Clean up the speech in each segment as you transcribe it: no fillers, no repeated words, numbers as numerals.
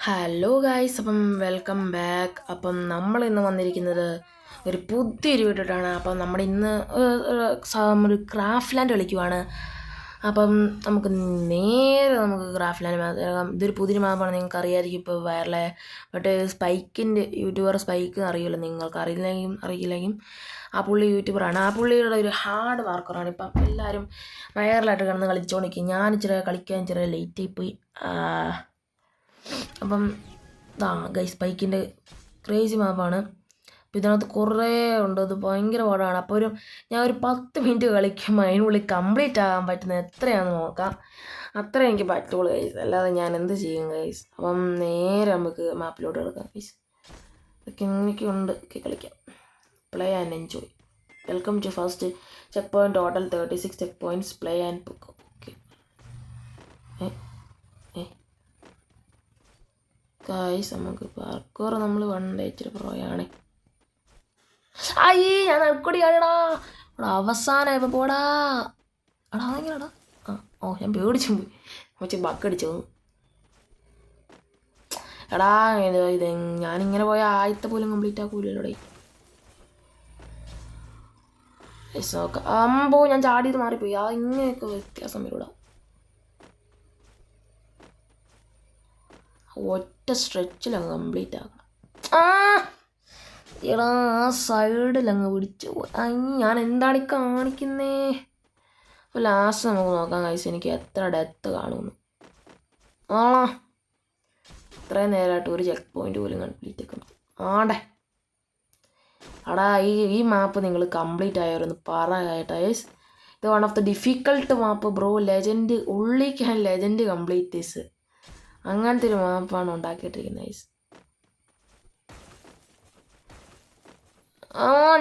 Hello guys, അപ്പം welcome back. അപ്പം നമ്മൾ ഇന്ന് വന്നിരിക്കുന്നത് ഒരു പുതിയൊരു വീട്ടിട്ടാണ്. അപ്പം നമ്മുടെ ഇന്ന് ഒരു ക്രാഫ്റ്റ് ലാൻഡ് കളിക്കുവാണ്. അപ്പം നമുക്ക് ക്രാഫ്റ്റ് ലാൻഡ് ഇതൊരു പുതിയൊരു മാപ്പാണ്. നിങ്ങൾക്ക് അറിയാമായിരിക്കും, ഇപ്പോൾ വൈറലായ മറ്റേ സ്പൈക്കിൻ്റെ യൂട്യൂബർ സ്പൈക്ക് അറിയില്ല. നിങ്ങൾക്ക് അറിയില്ലെങ്കിൽ ആ പുള്ളി യൂട്യൂബറാണ്. ആ പുള്ളിയുടെ ഒരു ഹാർഡ് വർക്കറാണ്. ഇപ്പം എല്ലാവരും വൈറലായിട്ട് കിടന്ന് കളിച്ചുകൊണ്ടിരിക്കും. ഞാൻ കളിക്കാൻ ലേറ്റായി പോയി. അപ്പം ഗൈസ് ബൈക്കിൻ്റെ ക്രേസി മാപ്പാണ്. അപ്പോൾ ഇതിനകത്ത് കുറേ ഉണ്ട്, അത് ഭയങ്കര പാടാണ്. അപ്പോൾ ഞാൻ ഒരു 10 മിനിറ്റ് കളിക്കുമ്പോൾ അതിനുള്ളിൽ കംപ്ലീറ്റ് ആകാൻ പറ്റുന്നത് എത്രയാണെന്ന് നോക്കാം. അത്ര എനിക്ക് പറ്റുള്ളൂ ഗൈസ്, അല്ലാതെ ഞാൻ എന്ത് ചെയ്യും ഗൈസ്. അപ്പം നേരെ നമുക്ക് മാപ്പിലോട്ട് കിടക്കാം ഗൈസ്. ഇതൊക്കെ ഇങ്ങനെയൊക്കെ ഉണ്ട്, ഒക്കെ കളിക്കാം. Play and enjoy. Welcome to first check point. Total 36 check points. Play and pick. Okay guys, നമുക്ക് പാർക്കോർ നമ്മൾ ഇച്ചിരി പ്രോയാണ്. അയ്യേ, ഞാൻ നടുക്കൊടി ആടാ. അവസാനമായപ്പോൾ പോടാ. എടാ അതെങ്ങനെയാടാ? ഞാൻ പേടിച്ചു പോയി. മറ്റേ ബക്കടിച്ചു. എടാ ഇത് ഞാനിങ്ങനെ പോയ ആദ്യത്തെ പോലും കംപ്ലീറ്റ് ആക്കൂലല്ലോടേ. നോക്കാം. അമ്പോ, ഞാൻ ചാടിയത് മാറിപ്പോയി. ഇങ്ങനെയൊക്കെ വ്യത്യാസം വരൂടാ. ഒറ്റ സ്ട്രെച്ചിലങ്ങ് കംപ്ലീറ്റ് ആക്കണം. എടാ ആ സൈഡിലങ്ങ് പിടിച്ചു. ഞാൻ എന്താണ് കാണിക്കുന്നേ? അപ്പോൾ ലാസ്റ്റ് നമുക്ക് നോക്കാം ഗൈസ്, എനിക്ക് എത്ര ഡെത്ത് കാണുമെന്ന്. ഇത്രയും നേരമായിട്ട് ഒരു ചെക്ക് പോയിന്റ് പോലും കംപ്ലീറ്റ് ആക്കണ്ട. അടാ ഈ മാപ്പ് നിങ്ങൾ കംപ്ലീറ്റ് ആയവരൊന്ന് പറയട്ടെ ഗൈസ്. ഇത് one of the difficult map bro. Legend ഉള്ളി ക്യാൻ ലെജൻഡ് കംപ്ലീറ്റ് ദിസ്. അങ്ങനത്തെ ഒരു മാപ്പാണ് ഉണ്ടാക്കിയിട്ടിരിക്കുന്നത് ഗൈസ്.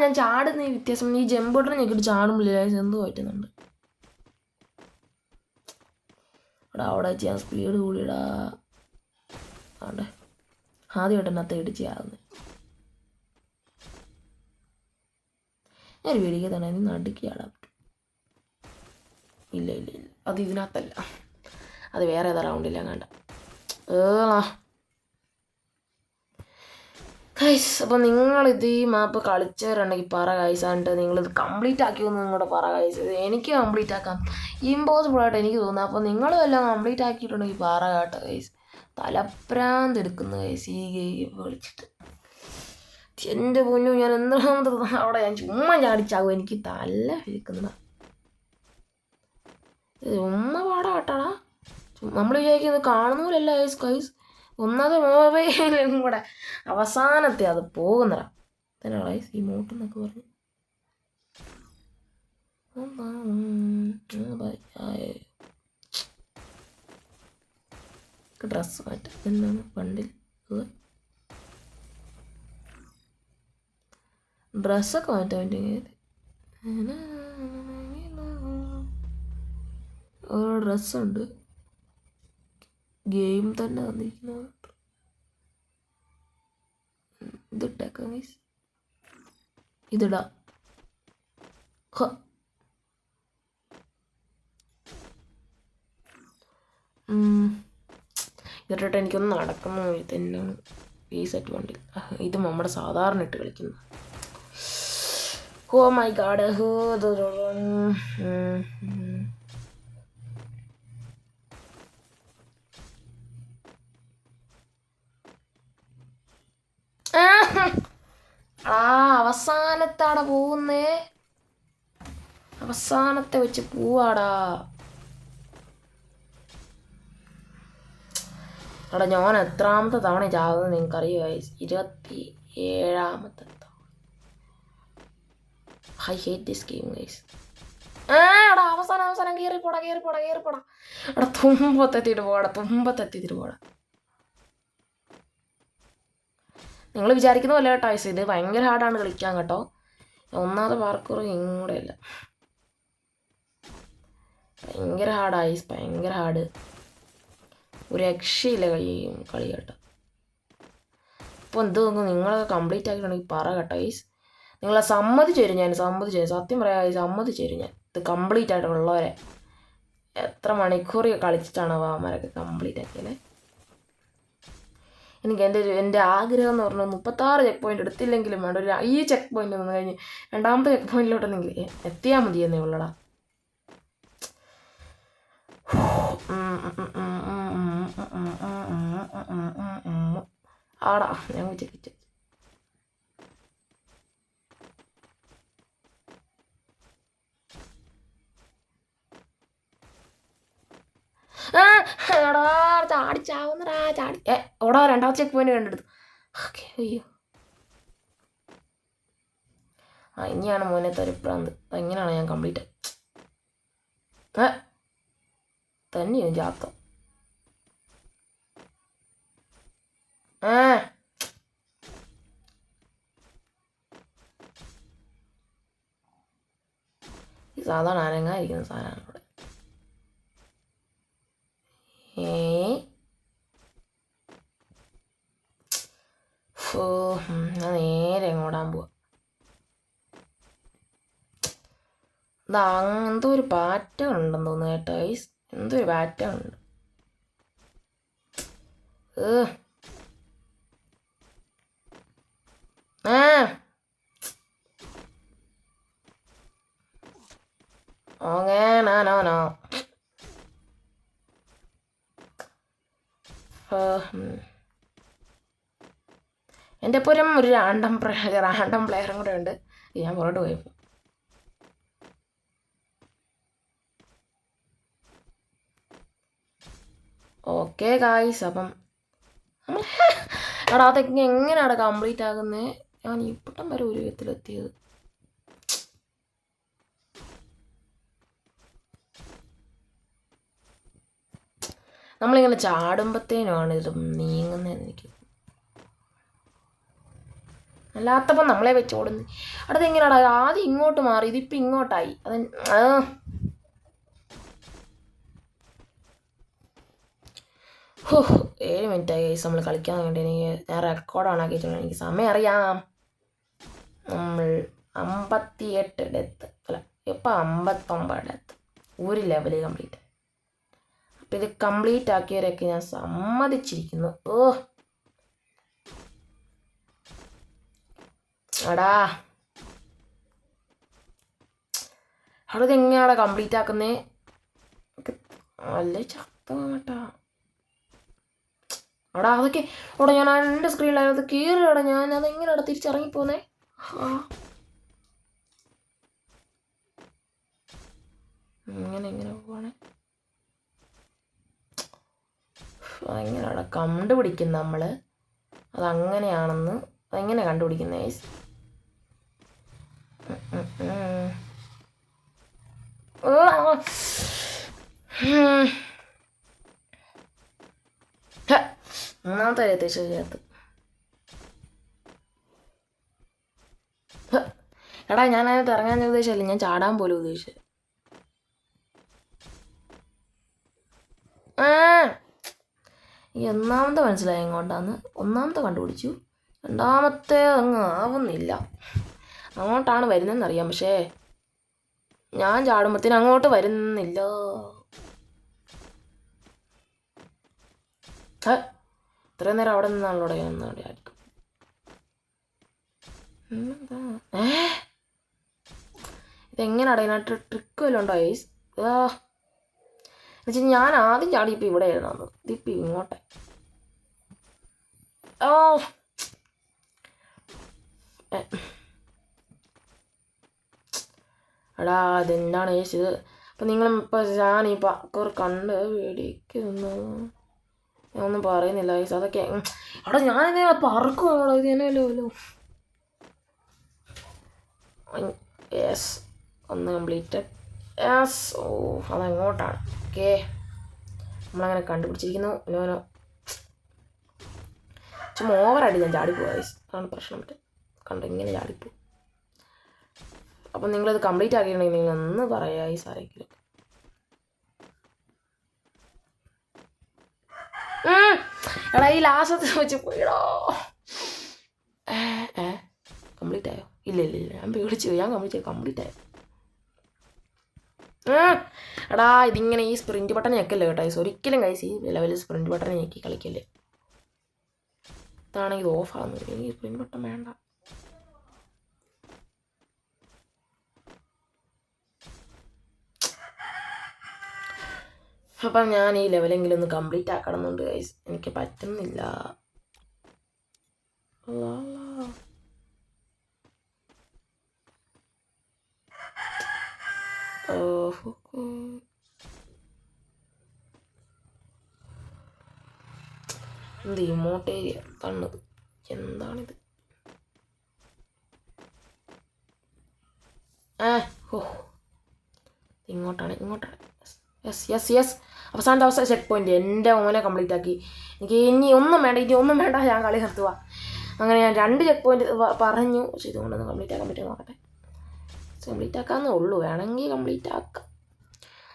ഞാൻ ചാടുന്ന ഈ വ്യത്യാസം, ഈ ജമ്പോട്ടിനെ ഞെക്കിട്ട് ചാടുമ്പോൾ എന്തോ പറ്റുന്നുണ്ട്. അവിടെ വെച്ച് ഞാൻ സ്പീഡ് കൂടിയിടാ. ആണ്ടെ ആദ്യമായിട്ട് എന്നത്തെ ഇടിച്ച് ചാടുന്നത്. ഞാൻ വീടിക്ക് തന്നെ നടുക്കി ചാടാൻ പറ്റും. ഇല്ല, അത് ഇതിനകത്തല്ല, അത് വേറെ ഏതാ റൗണ്ടില്ല കണ്ട. ഗൈസ്, അപ്പോൾ നിങ്ങളിത് ഈ മാപ്പ് കളിച്ചവരുണ്ടെങ്കിൽ പറ ഗൈസ്. എന്നിട്ട് നിങ്ങളിത് കംപ്ലീറ്റ് ആക്കിയൊന്ന് നിങ്ങളുടെ പറ ഗൈസ്. ഇത് എനിക്ക് കംപ്ലീറ്റ് ആക്കാം ഇമ്പോസിബിൾ ആയിട്ട് എനിക്ക് തോന്നുന്നു. അപ്പോൾ നിങ്ങളും എല്ലാം കംപ്ലീറ്റ് ആക്കിയിട്ടുണ്ടെങ്കിൽ പറ കേട്ടോ ഗൈസ്. തലപ്രാന്ത് എടുക്കുന്നു ഗൈസ് ഈ ഗെയിം കളിച്ചിട്ട്. എൻ്റെ പൊന്നു, ഞാൻ എന്താമത് അവിടെ ഞാൻ ചുമ്മാ ചാടിച്ചാകും. എനിക്ക് തല ഇരിക്കുന്ന ചുമ്മാ പാടാ കേട്ടാടാ. നമ്മൾ വിചാരിക്കുന്നത് കാണുന്നവരല്ല ഗൈസ്. ഗൈസ് ഒന്നത് മൊബൈലും കൂടെ അവസാനത്തെ അത് പോകുന്നതാ തന്നെ ഗൈസ്. ഈ മോട്ടെന്നൊക്കെ പറഞ്ഞു ഡ്രസ്സ് മാറ്റാം. എന്താണ് വണ്ടിൽ ഡ്രസ്സൊക്കെ മാറ്റാൻ പറ്റും. ഓരോ ഡ്രസ്സുണ്ട്, ഗെയിം തന്നെ വന്നിരിക്കുന്നത്. ഇതിട്ടേക്കാം ഗൈസ്, ഇതിടാം. ഇതിട്ടിട്ട് എനിക്കൊന്ന് നടക്കുന്നു. ഇതന്നെ ഈ സെറ്റ് വണ്ടി. ഇത് നമ്മുടെ സാധാരണ ഇട്ട് കളിക്കുന്നത്. Oh my God. അവസാനത്താടെ പോകുന്നേ. അവസാനത്തെ വെച്ച് പോവാടാ. എടാ ഞാൻ എത്രാമത്തെ തവണ ചാകുന്നത് നിങ്ങൾക്കറിയോ? 27ാമത്തെ തവണ. I hate this game guys. എടാ അവസാനം കയറിപ്പോടാ. എടാ തുമ്പത്തെത്തിയിട്ട് പോടാ. നിങ്ങൾ വിചാരിക്കുന്ന പോലെ കേട്ടോ ഗൈസ്, ഇത് ഭയങ്കര ഹാർഡാണ് കളിക്കാൻ കേട്ടോ. ഒന്നാമത്തെ പാർക്കൂർ ഇങ്ങൂടെ ഇല്ല, ഭയങ്കര ഹാർഡായി. ഭയങ്കര ഹാർഡ്, ഒരു രക്ഷയില്ല കളി കേട്ടോ. അപ്പോൾ എന്ത് തോന്നുന്നു നിങ്ങളൊക്കെ കംപ്ലീറ്റ് ആക്കിയിട്ടുണ്ടെങ്കിൽ പറ കേട്ടോ ഗൈസ്. നിങ്ങളെ സമ്മതിച്ചു തരും ഞാൻ. സത്യം പറയാം ഗൈസ്, സമ്മതിച്ചു തരും ഞാൻ. ഇത് കംപ്ലീറ്റ് ആയിട്ടുള്ളവരെ എത്ര മണിക്കൂർ കളിച്ചിട്ടാണ് അവന്മാരൊക്കെ കംപ്ലീറ്റ് ആക്കിയത്. എനിക്ക് എൻ്റെ ആഗ്രഹം എന്ന് പറഞ്ഞാൽ 36 ചെക്ക് പോയിൻ്റ് എടുത്തില്ലെങ്കിലും വേണ്ട, ഈ ചെക്ക് പോയിൻ്റ് വന്നു കഴിഞ്ഞ് രണ്ടാമത്തെ ചെക്ക് പോയിന്റിലോട്ടെങ്കിൽ എത്തിയാൽ മതിയെന്നേ ഉള്ളടാ. ആടാ ഞാൻ വിചാരിച്ചു എടാ ചാടിച്ചാവുന്നടാ ചാടി. ഓടാ രണ്ടാമത്തെ ചെക്ക് പോയിന്റ് കണ്ടെടുത്തു. ഓക്കെ അയ്യോ ഇനിയാണ് മോനെ തരിപ്രാന്ത്. എങ്ങനെയാണ് ഞാൻ കംപ്ലീറ്റ് തന്നെയും ചാത്തം. ഈ സാധാരണ അനങ്ങാതിരിക്കുന്ന സാധനമാണ് ഇവിടെ. ഞാൻ നേരെ ഓടാൻ പോവാ. എന്തോ ഒരു പാറ്റേൺ ഉണ്ടെന്ന് തോന്നുന്നു കേട്ടോ. എന്തോ ഒരു പാറ്റേൺ ഉണ്ട്. നോ എൻ്റെ ഒപ്പം ഒരു റാൻഡം പ്ലെയറും കൂടെ ഉണ്ട്. ഞാൻ പുറകോട്ട് പോയപ്പോൾ ഓക്കെ ഗായ്സ്. അപ്പം നമ്മൾ എടാ അതൊക്കെ എങ്ങനെയാണ് കംപ്ലീറ്റ് ആകുന്നത്? ഞാൻ ഇപ്പോഴും വരെ ഒരു വിധത്തിലെത്തിയത്. നമ്മളിങ്ങനെ ചാടുമ്പോഴത്തേനാണ് ഇത് നീങ്ങുന്നതെന്ന് എനിക്ക്. അല്ലാത്തപ്പം നമ്മളെ വെച്ച് ഓടുന്നത്. അടുത്ത് എങ്ങനെയാടാ ആദ്യം ഇങ്ങോട്ട് മാറി, ഇതിപ്പോൾ ഇങ്ങോട്ടായി. 7 മിനിറ്റായി ഗൈസ് നമ്മൾ കളിക്കാൻ വേണ്ടി. ഞാൻ റെക്കോർഡ് ഓൺ ആക്കിയിട്ടുണ്ട്, എനിക്ക് സമയം അറിയാം. നമ്മൾ 58 ഡെത്ത് അല്ല ഇപ്പം 59 ഡെത്ത്, ഒരു ലെവല് കംപ്ലീറ്റ്. അപ്പം ഇത് കംപ്ലീറ്റ് ആക്കിയവരൊക്കെ ഞാൻ സമ്മതിച്ചിരിക്കുന്നു. എടാ അവിടെ എങ്ങനെയാടാ കംപ്ലീറ്റ് ആക്കുന്നേ? അല്ലേ ചത്തമാട്ടാ അവിടെ അതൊക്കെ അവിടെ ഞാൻ എൻ്റെ സ്ക്രീനിലായത് കയറിയവിടെ ഞാൻ അതെങ്ങനെയാണ് തിരിച്ചിറങ്ങിപ്പോന്നേ? എങ്ങനെ പോവാണേ? അതെങ്ങനെയാണ് കണ്ടുപിടിക്കുന്നത് നമ്മൾ? അതങ്ങനെയാണെന്ന് അതെങ്ങനെ കണ്ടുപിടിക്കുന്നേ? മൂന്നാമത്തെ ചേർത്ത്. എടാ ഞാൻ അതിനകത്ത് ഇറങ്ങാൻ ഉദ്ദേശിച്ചല്ലേ, ഞാൻ ചാടാൻ പോലും ഉദ്ദേശിച്ചത്. ഈ ഒന്നാമത്തെ മനസ്സിലായി എങ്ങോട്ടാന്ന്. ഒന്നാമത്തെ കണ്ടുപിടിച്ചു, രണ്ടാമത്തെ അങ്ങ് ആവുന്നില്ല. അങ്ങോട്ടാണ് വരുന്നതെന്നറിയാം, പക്ഷേ ഞാൻ ചാടുമ്പോഴത്തേനും അങ്ങോട്ട് വരുന്നില്ല. ഇത്രയും നേരം അവിടെ നിന്നാണല്ലോ അവിടെ ആയിരിക്കും. ഇതെങ്ങനെയാണ് ഇതിനകത്ത് ട്രിക്ക് വല്ലതും ഉണ്ടോ ഗൈസ്? എന്നുവെച്ചാൽ ഞാൻ ആദ്യം ചാടിയപ്പോൾ ഇവിടെ ആയിരുന്നു, ഇതിപ്പോൾ ഇങ്ങോട്ടെ. എടാ ഇതെന്താണ് ഗൈസ് ഇത്? അപ്പം നിങ്ങളിപ്പോൾ ഞാൻ ഈ പാക്കോർ കണ്ട് പേടിക്കുന്നു. ഞാൻ ഒന്നും പറയുന്നില്ല ഗൈസ്. അതൊക്കെ അവിടെ ഞാനിത് പറക്കുവാണോ? ഇത് തന്നെയല്ലോ. യെസ്, ഒന്ന് കംപ്ലീറ്റഡ്. യെസ്. അതെങ്ങോട്ടാണ്? ഓക്കെ, നമ്മളങ്ങനെ കണ്ടുപിടിച്ചിരിക്കുന്നു. നോനോ ചുമ്മാ ഓവറായിട്ട് ഞാൻ ചാടിപ്പോവാ ഗൈസ്, അതാണ് പ്രശ്നം. കണ്ടോ ഇങ്ങനെ ചാടിപ്പോ. അപ്പം നിങ്ങളത് കംപ്ലീറ്റ് ആക്കിയിട്ടുണ്ടെങ്കിൽ നിങ്ങൾ ഒന്ന് പറയാ ഗൈസ് ആരെങ്കിലും. എടാ ഈ ലാസ്റ്റത്തെ വെച്ച് പോയിടോ. കംപ്ലീറ്റ് ആയോ? ഇല്ല ഞാൻ പേടിച്ചു. ഞാൻ കംപ്ലീറ്റ് ആയോ? എടാ ഇതിങ്ങനെ ഈ സ്പ്രിൻറ്റ് ബട്ടൺ ഞെക്കല്ലേ കേട്ടോ ഗൈസ്, ഒരിക്കലും ഗൈസ് ഈ ലെവലിൽ സ്പ്രിൻറ്റ് ബട്ടൺ ഞെക്കി കളിക്കല്ലേ. ഇതാണെങ്കിൽ ഓഫാകുന്നു. എനിക്ക് സ്പ്രിംഗ് ബട്ടൺ വേണ്ട. അപ്പം ഞാൻ ഈ ലെവലെങ്കിലും ഒന്ന് കംപ്ലീറ്റ് ആക്കണമെന്നുണ്ട് ഗൈസ്. എനിക്ക് പറ്റുന്നില്ല. എന്ത് ഇമോട്ടേരിയ തന്നത് എന്താണിത്? ഓ ഇങ്ങോട്ടാണ്. യെസ് യെസ് യെസ്, അവസാന ചെക്ക് പോയിന്റ്. എൻ്റെ മോനെ കംപ്ലീറ്റ് ആക്കി. എനിക്ക് ഇനി ഒന്നും വേണ്ട, ഞാൻ കളി നിർത്തുക. അങ്ങനെ ഞാൻ 2 ചെക്ക് പോയിന്റ് പറഞ്ഞു. പക്ഷെ ഇതുകൊണ്ടൊന്ന് കംപ്ലീറ്റ് ആക്കാൻ പറ്റുമോ നോക്കട്ടെ. കംപ്ലീറ്റ് ആക്കാന്നേ ഉള്ളൂ, വേണമെങ്കിൽ കംപ്ലീറ്റ് ആക്കാം.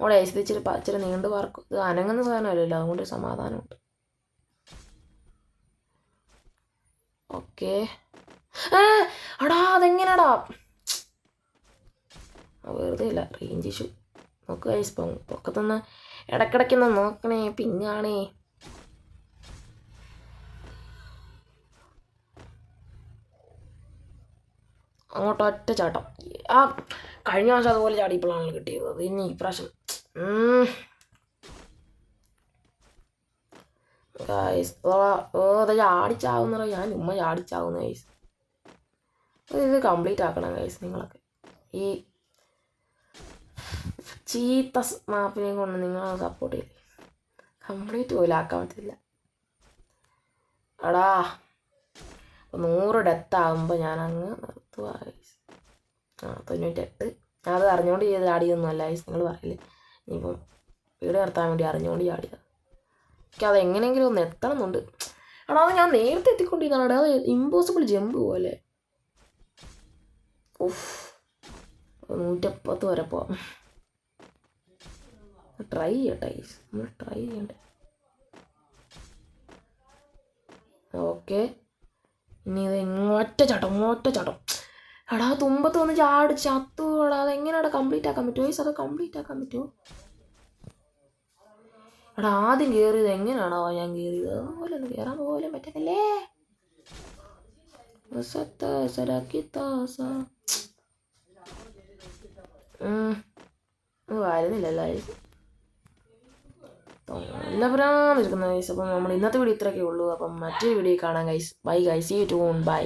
അവിടെ ഐസ് ഇച്ചിരി നീണ്ടു പാർക്കും. ഇത് അനങ്ങുന്ന സാധനമല്ലല്ലോ, അതുകൊണ്ട് സമാധാനമുണ്ട്. ഓക്കെ. അടാ അതെങ്ങനെയാടാ? വെറുതെ ഇല്ല, റേഞ്ച് ഇഷ്യൂ. നോക്ക് ഐസ് പൊക്കത്തൊന്ന് ഇടയ്ക്കിടയ്ക്കൊന്ന് നോക്കണേ, പിങ്ങാണേ. അങ്ങോട്ട് ഒറ്റ ചാട്ടം. ആ കഴിഞ്ഞ പ്രാവശ്യം അതുപോലെ ചാടിയപ്പോഴാണല്ലോ കിട്ടിയത്. അത് ഇനി ഈ പ്രാവശ്യം ഗൈസ് അത് ചാടിച്ചാവുന്ന ഞാൻ ചുമ്മാ ചാടിച്ചാവുന്ന ഗൈസ്. ഇത് കംപ്ലീറ്റ് ആക്കണം ഗൈസ്. നിങ്ങളൊക്കെ ഈ ചീത്ത മാപ്പിനെ കൊണ്ട് നിങ്ങളത് സപ്പോർട്ട് ചെയ്യില്ലേ? കംപ്ലീറ്റ് പോലും ആക്കാൻ പറ്റില്ല. എടാ 100 ഡെത്ത് ആകുമ്പോൾ ഞാനങ്ങ് നിർത്തുക ഗൈസ്. 98. ഞാനത് അറിഞ്ഞുകൊണ്ട് ചെയ്ത് ചാടിയൊന്നും അല്ല ഗൈസ്, നിങ്ങൾ പറയില്ലേ. ഇനിയിപ്പം വീട് നിർത്താൻ വേണ്ടി അറിഞ്ഞുകൊണ്ട് ചാടിയത്. എനിക്കത് എങ്ങനെയെങ്കിലും ഒന്ന് എത്തണമെന്നുണ്ട്. എടാ അത് ഞാൻ നേരത്തെ എത്തിക്കൊണ്ടിരുന്നതാണ്. അത് ഇമ്പോസിബിൾ ജമ്പ് പോലെ. 110 വരെ പോവാം. ട്രൈ ചെയ്യട്ടെ ഗൈസ്, നമ്മൾ ട്രൈ ചെയ്യണ്ടേ. ഓക്കെ, ഇനി ഇത് ഒറ്റ ചാട്ടം. എടാ തുമ്പത്ത് വന്ന് ചത്തു. എടാ അതെങ്ങനെയാടാ കംപ്ലീറ്റ് ആക്കാൻ പറ്റുമോ ഗൈസ്? അത് കംപ്ലീറ്റ് ആക്കാൻ പറ്റുമോ? എടാ ആദ്യം കയറിയത് എങ്ങനെയാണോ ഞാൻ കയറിയത്? അതുപോലെ ഒന്ന് കയറാൻ പോലും പറ്റുന്നില്ലേ. വരുന്നില്ലല്ലോ ഗൈസ്. നല്ല പ്രാന്നിരിക്കുന്ന ഗൈസ്. അപ്പം നമ്മൾ ഇന്നത്തെ വീഡിയോ ഇത്രയൊക്കെ ഉള്ളൂ. അപ്പം മറ്റൊരു വീഡിയോ കാണാം guys. Bye guys, see you soon, by.